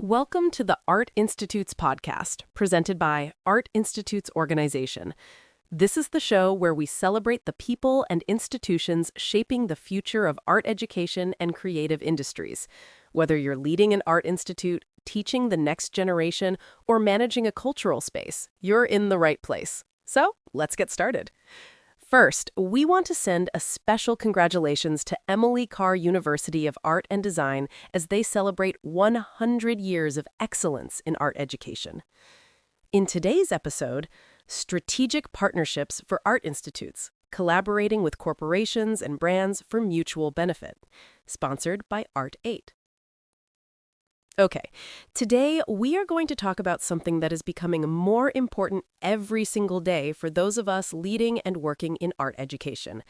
Welcome to the Art Institute's podcast, presented by Art Institute's organization. This is the show where we celebrate the people and institutions shaping the future of art education and creative industries. Whether you're leading an art institute, teaching the next generation, or managing a cultural space, you're in the right place. So, let's get started. First, we want to send a special congratulations to Emily Carr University of Art and Design as they celebrate 100 years of excellence in art education. In today's episode, Strategic Partnerships for Art Institutes, collaborating with corporations and brands for mutual benefit, sponsored by Art8. Okay, today we are going to talk about something that is becoming more important every single day for those of us leading and working in art education.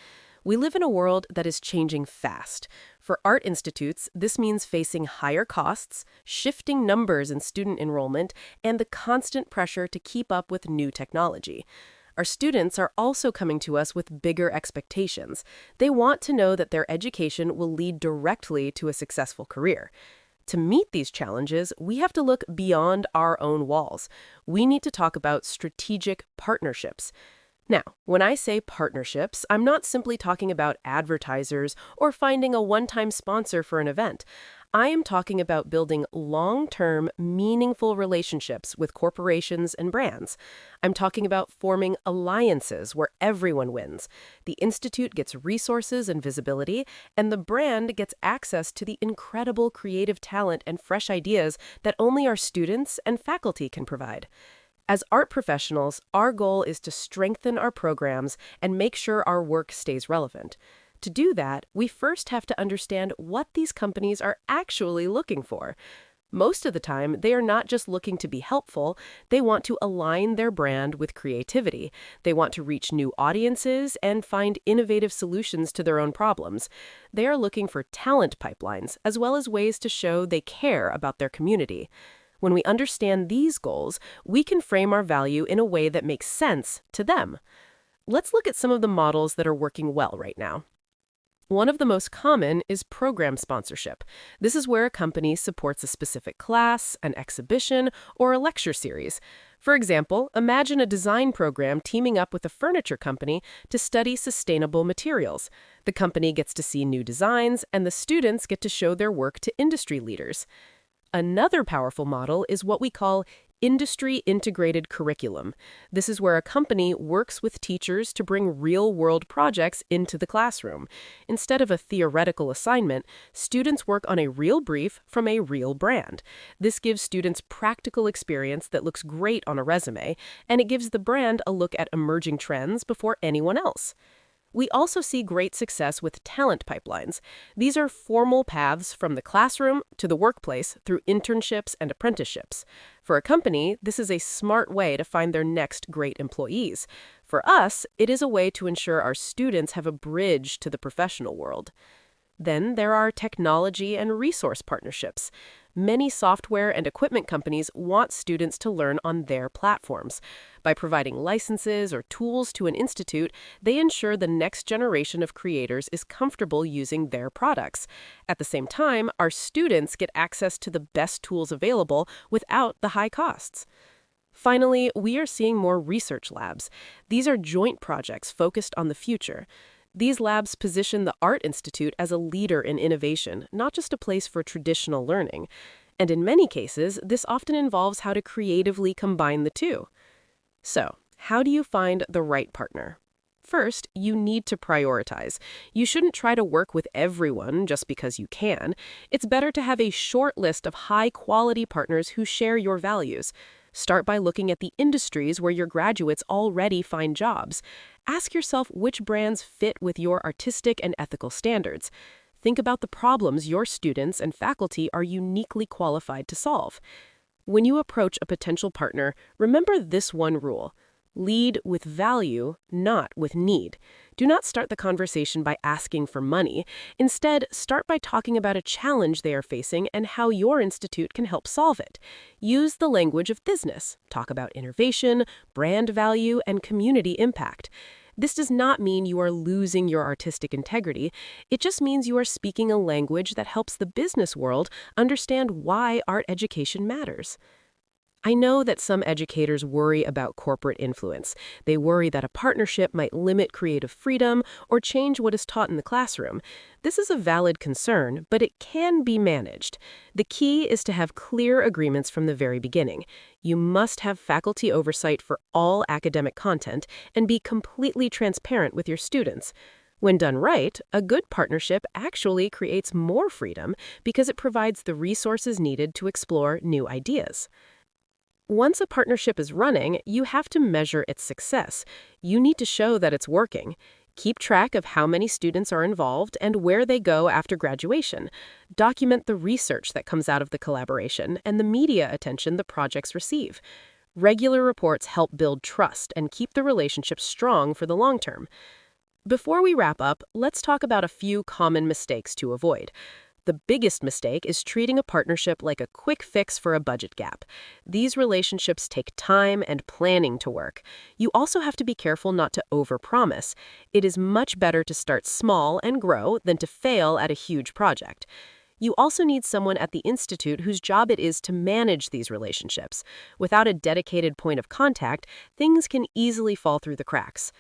We live in a world that is changing fast. For art institutes, this means facing higher costs, shifting numbers in student enrollment, and the constant pressure to keep up with new technology. Our students are also coming to us with bigger expectations. They want to know that their education will lead directly to a successful career. To meet these challenges, we have to look beyond our own walls. We need to talk about strategic partnerships. Now, when I say partnerships, I'm not simply talking about advertisers or finding a one-time sponsor for an event. I am talking about building long-term, meaningful relationships with corporations and brands. I'm talking about forming alliances where everyone wins. The institute gets resources and visibility, and the brand gets access to the incredible creative talent and fresh ideas that only our students and faculty can provide. As art professionals, our goal is to strengthen our programs and make sure our work stays relevant. To do that, we first have to understand what these companies are actually looking for. Most of the time, they are not just looking to be helpful, they want to align their brand with creativity. They want to reach new audiences and find innovative solutions to their own problems. They are looking for talent pipelines, as well as ways to show they care about their community. When we understand these goals, we can frame our value in a way that makes sense to them. Let's look at some of the models that are working well right now. One of the most common is program sponsorship. This is where a company supports a specific class, an exhibition, or a lecture series. For example, imagine a design program teaming up with a furniture company to study sustainable materials. The company gets to see new designs, and the students get to show their work to industry leaders. Another powerful model is what we call industry-integrated curriculum. This is where a company works with teachers to bring real-world projects into the classroom. Instead of a theoretical assignment, students work on a real brief from a real brand. This gives students practical experience that looks great on a resume, and it gives the brand a look at emerging trends before anyone else. We also see great success with talent pipelines. These are formal paths from the classroom to the workplace through internships and apprenticeships. For a company, this is a smart way to find their next great employees. For us, it is a way to ensure our students have a bridge to the professional world. Then there are technology and resource partnerships. Many software and equipment companies want students to learn on their platforms. By providing licenses or tools to an institute, they ensure the next generation of creators is comfortable using their products. At the same time, our students get access to the best tools available without the high costs. Finally, we are seeing more research labs. These are joint projects focused on the future. These labs position the Art Institute as a leader in innovation, not just a place for traditional learning. And in many cases, this often involves how to creatively combine the two. So, how do you find the right partner? First, you need to prioritize. You shouldn't try to work with everyone just because you can. It's better to have a short list of high-quality partners who share your values. Start by looking at the industries where your graduates already find jobs. Ask yourself which brands fit with your artistic and ethical standards. Think about the problems your students and faculty are uniquely qualified to solve. When you approach a potential partner, remember this one rule. Lead with value, not with need. Do not start the conversation by asking for money. Instead, start by talking about a challenge they are facing and how your institute can help solve it. Use the language of business. Talk about innovation, brand value, and community impact. This does not mean you are losing your artistic integrity. It just means you are speaking a language that helps the business world understand why art education matters. I know that some educators worry about corporate influence. They worry that a partnership might limit creative freedom or change what is taught in the classroom. This is a valid concern, but it can be managed. The key is to have clear agreements from the very beginning. You must have faculty oversight for all academic content and be completely transparent with your students. When done right, a good partnership actually creates more freedom because it provides the resources needed to explore new ideas. Once a partnership is running, you have to measure its success. You need to show that it's working. Keep track of how many students are involved and where they go after graduation. Document the research that comes out of the collaboration and the media attention the projects receive. Regular reports help build trust and keep the relationship strong for the long term. Before we wrap up, let's talk about a few common mistakes to avoid. The biggest mistake is treating a partnership like a quick fix for a budget gap. These relationships take time and planning to work. You also have to be careful not to overpromise. It is much better to start small and grow than to fail at a huge project. You also need someone at the institute whose job it is to manage these relationships. Without a dedicated point of contact, things can easily fall through the cracks.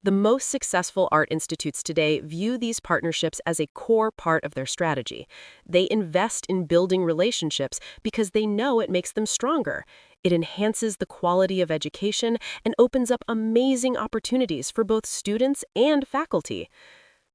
The most successful art institutes today view these partnerships as a core part of their strategy. They invest in building relationships because they know it makes them stronger. It enhances the quality of education and opens up amazing opportunities for both students and faculty.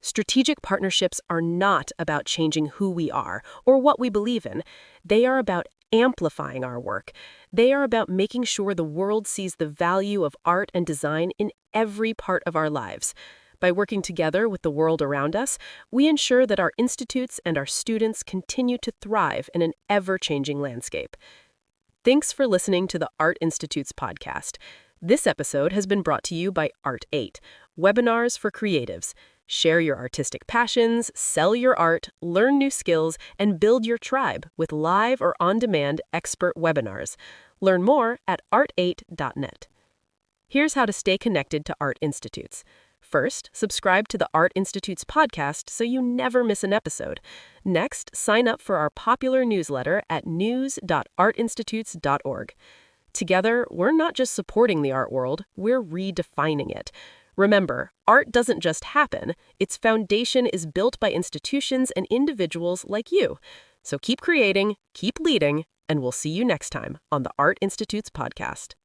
Strategic partnerships are not about changing who we are or what we believe in. They are about amplifying our work. They are about making sure the world sees the value of art and design in every part of our lives. By working together with the world around us, we ensure that our institutes and our students continue to thrive in an ever-changing landscape. Thanks for listening to the Art Institute's podcast. This episode has been brought to you by Art8, webinars for creatives. Share your artistic passions, sell your art, learn new skills, and build your tribe with live or on-demand expert webinars. Learn more at art8.net. Here's how to stay connected to Art Institutes. First, subscribe to the Art Institute's podcast so you never miss an episode. Next, sign up for our popular newsletter at news.artinstitutes.org. Together, we're not just supporting the art world, we're redefining it. Remember, art doesn't just happen. Its foundation is built by institutions and individuals like you. So keep creating, keep leading, and we'll see you next time on the Art Institute's podcast.